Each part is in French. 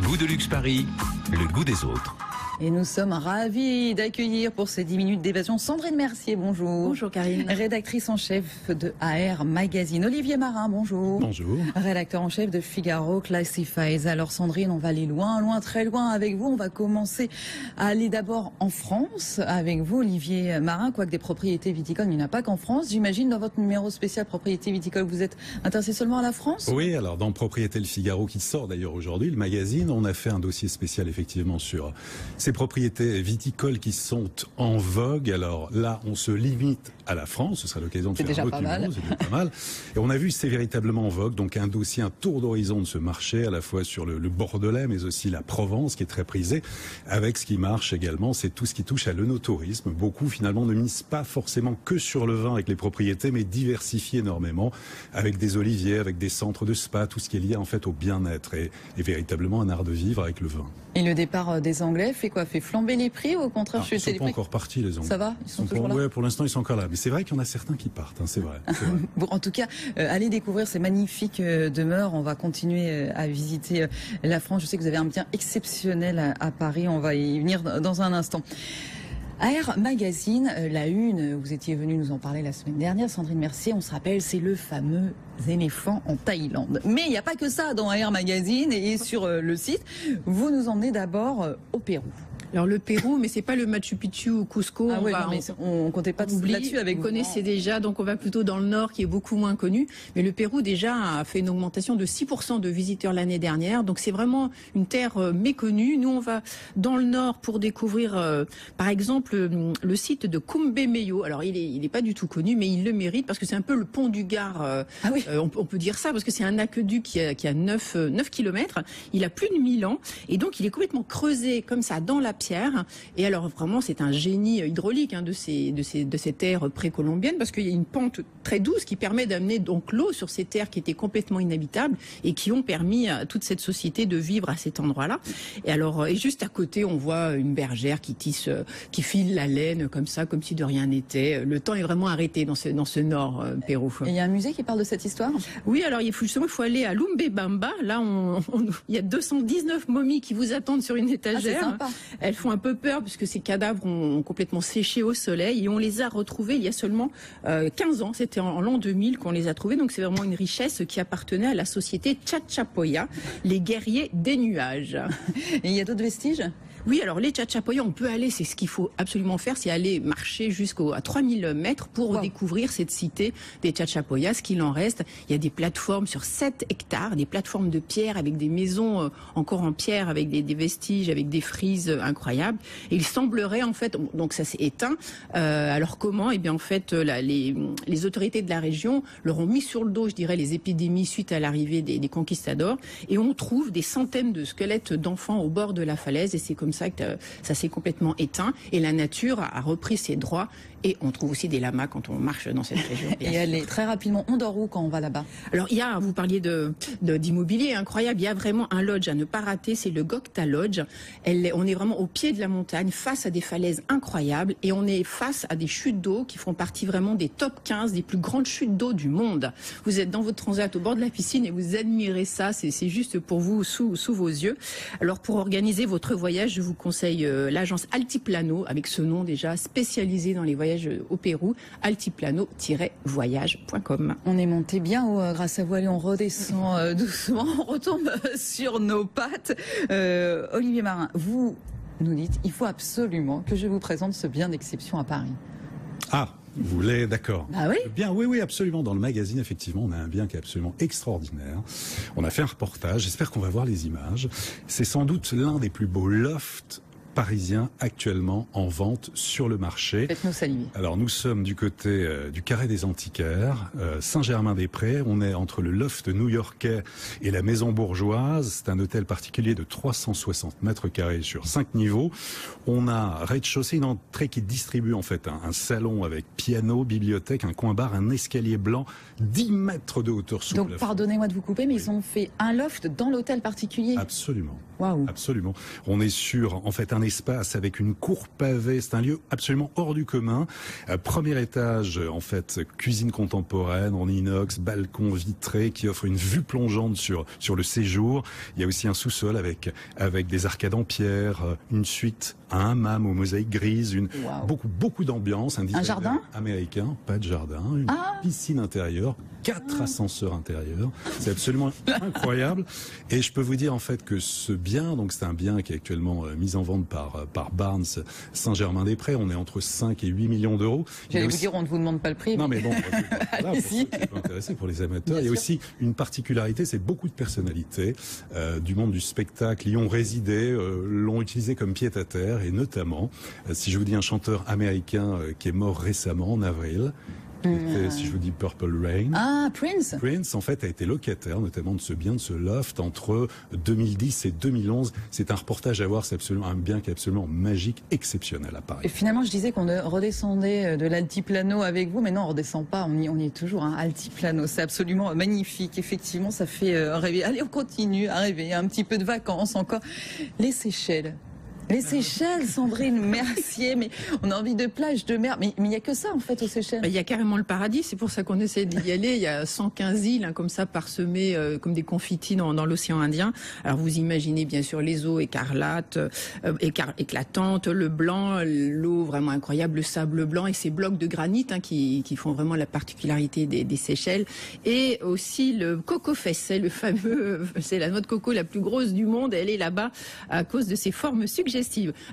goût de luxe Paris, le goût des autres. Et nous sommes ravis d'accueillir pour ces 10 minutes d'évasion Sandrine Mercier, bonjour. Bonjour Karine. Rédactrice en chef de AR Magazine. Olivier Marin, bonjour. Bonjour. Rédacteur en chef de Figaro Classifieds. Alors Sandrine, on va aller loin, loin, très loin avec vous. On va commencer à aller d'abord en France avec vous, Olivier Marin. Quoique des propriétés viticoles, il n'y en a pas qu'en France. J'imagine dans votre numéro spécial propriété viticole, vous êtes intéressé seulement à la France? Oui, alors dans Propriété Le Figaro, qui sort d'ailleurs aujourd'hui, le magazine, on a fait un dossier spécial effectivement sur ces propriétés viticoles qui sont en vogue. Alors là, on se limite à la France. Ce sera l'occasion de faire un autre numéro. C'est déjà pas mal. Et on a vu, c'est véritablement en vogue. Donc un dossier, un tour d'horizon de ce marché, à la fois sur le Bordelais, mais aussi la Provence, qui est très prisée. Avec ce qui marche également, c'est tout ce qui touche à l'œnotourisme. Beaucoup, finalement, ne misent pas forcément que sur le vin avec les propriétés, mais diversifient énormément avec des oliviers, avec des centres de spa, tout ce qui est lié en fait au bien-être et véritablement un art de vivre avec le vin. Et le départ des Anglais fait quoi? Fait flamber les prix ou au contraire chuter les prix? Ils sont pas encore partis, les Anglais. Ça va? Ils sont toujours là? Ouais, pour l'instant, ils sont encore là. Mais c'est vrai qu'il y en a certains qui partent, hein, c'est vrai. Bon, en tout cas, allez découvrir ces magnifiques demeures. On va continuer à visiter la France. Je sais que vous avez un bien exceptionnel à Paris. On va y venir dans un instant. AR Magazine, la une, vous étiez venu nous en parler la semaine dernière, Sandrine Mercier, on se rappelle, c'est le fameux éléphant en Thaïlande. Mais il n'y a pas que ça dans AR Magazine et sur le site. Vous nous emmenez d'abord au Pérou. Alors le Pérou, mais c'est pas le Machu Picchu ou Cusco. Ah ouais, on comptait pas là-dessus avec vous. Vous connaissez déjà, donc on va plutôt dans le nord qui est beaucoup moins connu. Mais le Pérou déjà a fait une augmentation de 6% de visiteurs l'année dernière. Donc c'est vraiment une terre méconnue. Nous on va dans le nord pour découvrir par exemple le site de Cumbe-Meyo. Alors il est pas du tout connu, mais il le mérite parce que c'est un peu le pont du Gard. Ah oui. On peut dire ça parce que c'est un aqueduc qui a 9 kilomètres. Il a plus de 1000 ans et donc il est complètement creusé comme ça dans la pierre. Et alors vraiment c'est un génie hydraulique de ces terres précolombiennes parce qu'il y a une pente très douce qui permet d'amener donc l'eau sur ces terres qui étaient complètement inhabitables et qui ont permis à toute cette société de vivre à cet endroit-là. Et alors et juste à côté on voit une bergère qui file la laine comme ça, comme si de rien n'était. Le temps est vraiment arrêté dans ce nord Pérou. Et il y a un musée qui parle de cette histoire? Oui, alors il faut aller à Lumbebamba. Là il y a 219 momies qui vous attendent sur une étagère. Ah, c'est sympa. Elles font un peu peur puisque ces cadavres ont complètement séché au soleil et on les a retrouvés il y a seulement 15 ans. C'était en l'an 2000 qu'on les a trouvés. Donc c'est vraiment une richesse qui appartenait à la société Chachapoya, les guerriers des nuages. Et il y a d'autres vestiges? Oui, alors les Chachapoya, on peut aller, c'est ce qu'il faut absolument faire, c'est aller marcher jusqu'à 3000 mètres pour découvrir cette cité des Chachapoya, ce qu'il en reste. Il y a des plateformes sur 7 hectares, des plateformes de pierre avec des maisons encore en pierre, avec des vestiges, avec des frises incroyables. Et il semblerait en fait, donc ça s'est éteint, alors comment? Eh bien en fait, les autorités de la région leur ont mis sur le dos, je dirais, les épidémies suite à l'arrivée des conquistadors, et on trouve des centaines de squelettes d'enfants au bord de la falaise, et c'est comme ça que ça s'est complètement éteint et la nature a repris ses droits et on trouve aussi des lamas quand on marche dans cette région. Et allez, très rapidement, on dort où quand on va là-bas? Alors vous parliez d'immobilier incroyable, il y a vraiment un lodge à ne pas rater, c'est le Gokta Lodge. On est vraiment au pied de la montagne, face à des falaises incroyables et on est face à des chutes d'eau qui font partie vraiment des top 15 des plus grandes chutes d'eau du monde. Vous êtes dans votre transat au bord de la piscine et vous admirez ça, c'est juste pour vous sous vos yeux. Alors pour organiser votre voyage, je vous conseille l'agence Altiplano, avec ce nom déjà spécialisé dans les voyages au Pérou, altiplano-voyage.com. On est monté bien haut grâce à vous, allez, on redescend doucement, on retombe sur nos pattes. Olivier Marin, vous nous dites, il faut absolument que je vous présente ce bien d'exception à Paris. Ah, vous voulez, d'accord. Ah oui? Bien, oui, absolument. Dans le magazine, effectivement, on a un bien qui est absolument extraordinaire. On a fait un reportage, j'espère qu'on va voir les images. C'est sans doute l'un des plus beaux lofts parisiens actuellement en vente sur le marché. Faites-nous saluer. Alors nous sommes du côté du Carré des Antiquaires, Saint-Germain-des-Prés. On est entre le loft new-yorkais et la Maison Bourgeoise. C'est un hôtel particulier de 360 mètres carrés sur 5 niveaux. On a rez-de-chaussée, une entrée qui distribue en fait un salon avec piano, bibliothèque, un coin-bar, un escalier blanc, 10 mètres de hauteur sous Donc plafond. pardonnez-moi de vous couper, mais ils ont fait un loft dans l'hôtel particulier. Absolument. Waouh. Absolument. On est sur, en fait, un espace avec une cour pavée. C'est un lieu absolument hors du commun. Premier étage, en fait, cuisine contemporaine en inox, balcon vitré qui offre une vue plongeante sur le séjour. Il y a aussi un sous-sol avec des arcades en pierre, une suite, un hammam aux mosaïques grises, beaucoup d'ambiance, un jardin américain, pas de jardin, une piscine intérieure, 4 ascenseurs intérieurs. C'est absolument incroyable. Et je peux vous dire en fait que ce bien, donc c'est un bien qui est actuellement mis en vente par Barnes Saint-Germain-des-Prés. On est entre 5 et 8 millions d'euros. J'allais vous dire, on ne vous demande pas le prix. Non mais bon, voilà, allez-y. Ça peut intéresser pour les amateurs. Bien Il y a sûr. aussi une particularité, c'est beaucoup de personnalités du monde du spectacle y ont résidé, l'ont utilisé comme pied-à-terre et notamment, si je vous dis un chanteur américain qui est mort récemment en avril, qui était, si je vous dis Purple Rain. Ah, Prince. Prince, en fait, a été locataire, notamment de ce bien, de ce loft, entre 2010 et 2011. C'est un reportage à voir, c'est absolument un bien qui est absolument magique, exceptionnel à Paris. Et finalement, je disais qu'on redescendait de l'altiplano avec vous, mais non, on redescend pas, on y est toujours, hein, altiplano. C'est absolument magnifique, effectivement, ça fait rêver. Allez, on continue à rêver, un petit peu de vacances encore. Les Seychelles. Les Seychelles, Sandrine Mercier, mais on a envie de plage, de mer, mais il n'y a que ça en fait aux Seychelles. Il y a carrément le paradis, c'est pour ça qu'on essaie d'y aller. Il y a 115 îles hein, comme ça parsemées comme des confitis dans l'océan Indien. Alors vous imaginez bien sûr les eaux écarlates, éclatantes, le blanc, l'eau vraiment incroyable, le sable blanc et ces blocs de granit hein, qui font vraiment la particularité des Seychelles. Et aussi le Coco Fest, c'est le fameux, c'est la noix de coco la plus grosse du monde. Elle est là-bas à cause de ses formes suggestives.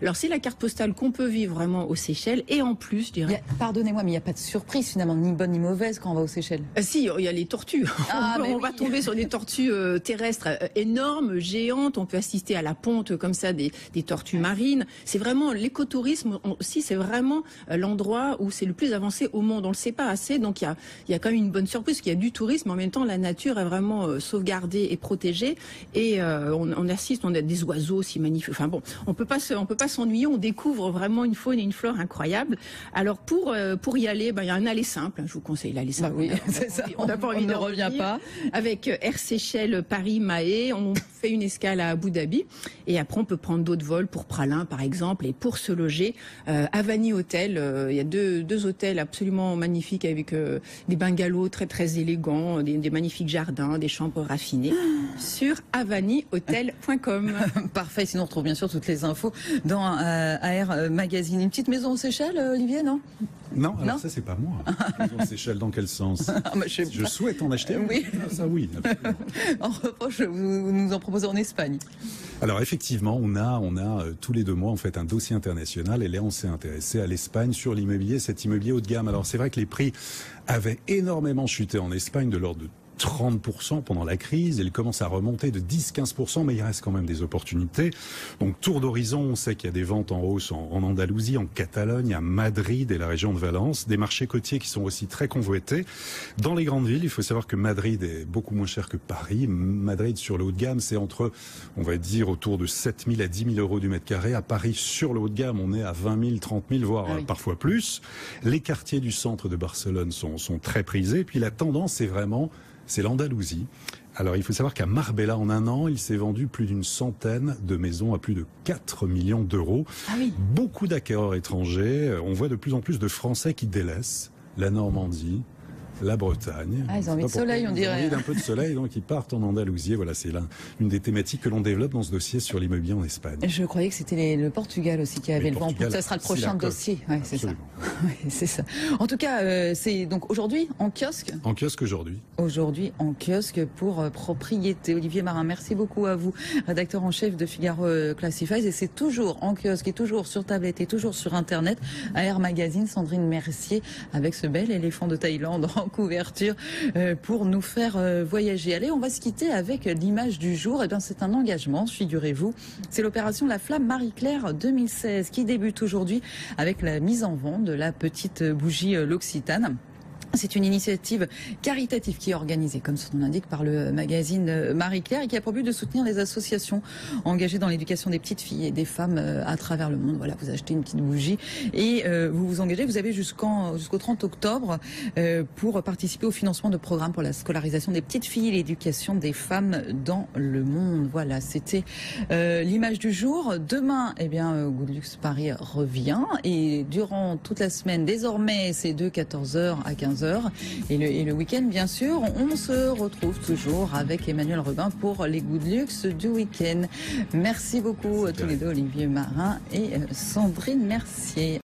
Alors c'est la carte postale qu'on peut vivre vraiment aux Seychelles et en plus, je dirais... Pardonnez-moi, mais il n'y a pas de surprise finalement, ni bonne ni mauvaise quand on va aux Seychelles. Si, il y a les tortues. On va tomber sur des tortues terrestres énormes, géantes. On peut assister à la ponte comme ça des tortues marines. C'est vraiment l'écotourisme aussi, c'est vraiment l'endroit où c'est le plus avancé au monde. On le sait pas assez, donc il y a quand même une bonne surprise, qu'il y a du tourisme, mais en même temps la nature est vraiment sauvegardée et protégée. Et on assiste, on a des oiseaux aussi magnifiques. Enfin bon, on peut pas s'ennuyer, on découvre vraiment une faune et une flore incroyables. Alors pour y aller, il y a un aller simple, je vous conseille l'aller simple. Bah oui, c'est ça. On n'a pas envie ne de revient pas. Avec Air Seychelles Paris Mahé, on fait une escale à Abu Dhabi et après on peut prendre d'autres vols pour Pralin par exemple et pour se loger Avani Hotel, il y a deux hôtels absolument magnifiques avec des bungalows très très élégants, des magnifiques jardins, des chambres raffinées sur avanihotel.com. Parfait, sinon on retrouve bien sûr toutes les infos dans AR Magazine. Une petite maison aux Seychelles, Olivier, non? Non, alors ça c'est pas moi. Maison aux Seychelles, dans quel sens? Je souhaite en acheter. Oui. Ça oui. Absolument. En revanche, vous nous en proposez en Espagne. Alors effectivement, on a tous les 2 mois en fait un dossier international et là on s'est intéressé à l'Espagne sur l'immobilier, cet immobilier haut de gamme. Alors c'est vrai que les prix avaient énormément chuté en Espagne de l'ordre de 30% pendant la crise, il commence à remonter de 10-15%, mais il reste quand même des opportunités. Donc tour d'horizon, on sait qu'il y a des ventes en hausse en Andalousie, en Catalogne, à Madrid et la région de Valence, des marchés côtiers qui sont aussi très convoités. Dans les grandes villes, il faut savoir que Madrid est beaucoup moins cher que Paris. Madrid sur le haut de gamme, c'est entre, on va dire, autour de 7 000 à 10 000 euros du mètre carré. À Paris, sur le haut de gamme, on est à 20 000, 30 000, voire parfois plus. Les quartiers du centre de Barcelone sont très prisés. Puis la tendance, c'est l'Andalousie. Alors, il faut savoir qu'à Marbella, en 1 an, il s'est vendu plus d'une centaine de maisons à plus de 4 millions d'euros. Ah oui. Beaucoup d'acquéreurs étrangers. On voit de plus en plus de Français qui délaissent la Normandie, la Bretagne. Ah, ils ont envie de soleil, on dirait. Ils ont envie d'un peu de soleil, donc ils partent en Andalousie. Voilà, c'est une des thématiques que l'on développe dans ce dossier sur l'immobilier en Espagne. Je croyais que c'était le Portugal aussi qui avait le vent. Ça sera le prochain dossier. Ouais, c'est ça. Ouais, c'est ça. En tout cas, c'est donc aujourd'hui en kiosque. En kiosque aujourd'hui. Aujourd'hui en kiosque pour propriété. Olivier Marin, merci beaucoup à vous, rédacteur en chef de Figaro Classifieds. Et c'est toujours en kiosque et toujours sur tablette et toujours sur Internet. AR Magazine, Sandrine Mercier avec ce bel éléphant de Thaïlande en couverture pour nous faire voyager. Allez, on va se quitter avec l'image du jour. Eh bien, c'est un engagement, figurez-vous. C'est l'opération La Flamme Marie-Claire 2016 qui débute aujourd'hui avec la mise en vente de la petite bougie L'Occitane. C'est une initiative caritative qui est organisée, comme son nom l'indique, par le magazine Marie-Claire et qui a pour but de soutenir les associations engagées dans l'éducation des petites filles et des femmes à travers le monde. Voilà, vous achetez une petite bougie et vous vous engagez. Vous avez jusqu'au 30 octobre pour participer au financement de programmes pour la scolarisation des petites filles et l'éducation des femmes dans le monde. Voilà, c'était l'image du jour. Demain, Good Luxe Paris revient et durant toute la semaine, désormais, c'est de 14h à 15h. Et le week-end, bien sûr, on se retrouve toujours avec Emmanuel Rubin pour les Good Luxe du week-end. Merci beaucoup à tous les deux, Olivier Marin et Sandrine Mercier.